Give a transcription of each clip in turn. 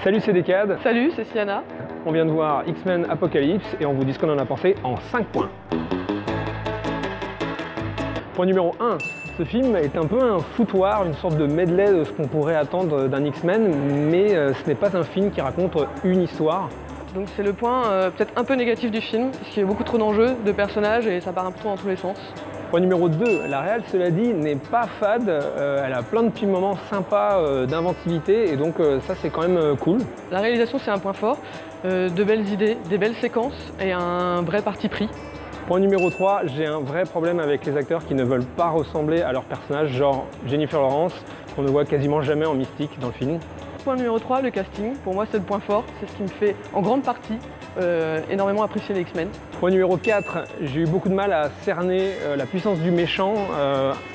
Salut, c'est Decade. Salut, c'est Sienna. On vient de voir X-Men Apocalypse et on vous dit ce qu'on en a pensé en 5 points. Point numéro 1. Ce film est un peu un foutoir, une sorte de medley de ce qu'on pourrait attendre d'un X-Men, mais ce n'est pas un film qui raconte une histoire. Donc c'est le point peut-être un peu négatif du film, parce qu'il y a beaucoup trop d'enjeux, de personnages et ça part un peu trop dans tous les sens. Point numéro 2, la réal, cela dit, n'est pas fade, elle a plein de petits moments sympas d'inventivité et donc ça c'est quand même cool. La réalisation c'est un point fort, de belles idées, des belles séquences et un vrai parti pris. Point numéro 3, j'ai un vrai problème avec les acteurs qui ne veulent pas ressembler à leur personnage, genre Jennifer Lawrence, qu'on ne voit quasiment jamais en mystique dans le film. Point numéro 3, le casting. Pour moi c'est le point fort, c'est ce qui me fait en grande partie énormément apprécier les X-Men. Point numéro 4, j'ai eu beaucoup de mal à cerner la puissance du méchant.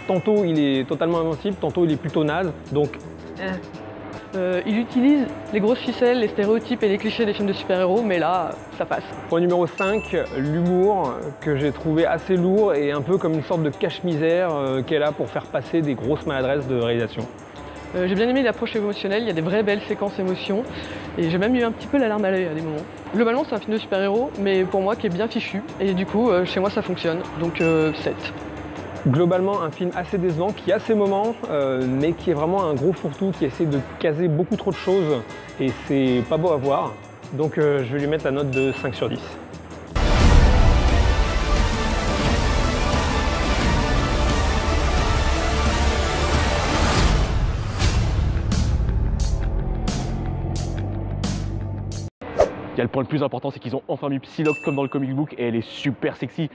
Tantôt il est totalement invincible, tantôt il est plutôt naze, donc... Il utilise les grosses ficelles, les stéréotypes et les clichés des films de super-héros, mais là, ça passe. Point numéro 5, l'humour, que j'ai trouvé assez lourd et un peu comme une sorte de cache-misère qu'elle a pour faire passer des grosses maladresses de réalisation. J'ai bien aimé l'approche émotionnelle, il y a des vraies belles séquences émotions et j'ai même eu un petit peu la larme à l'œil à des moments. Globalement c'est un film de super-héros mais pour moi qui est bien fichu et du coup chez moi ça fonctionne, donc 7. Globalement un film assez décevant qui a ses moments mais qui est vraiment un gros fourre-tout qui essaie de caser beaucoup trop de choses et c'est pas beau à voir. Donc je vais lui mettre la note de 5 sur 10. Il y a le point le plus important, c'est qu'ils ont enfin mis Psylocke comme dans le comic book et elle est super sexy.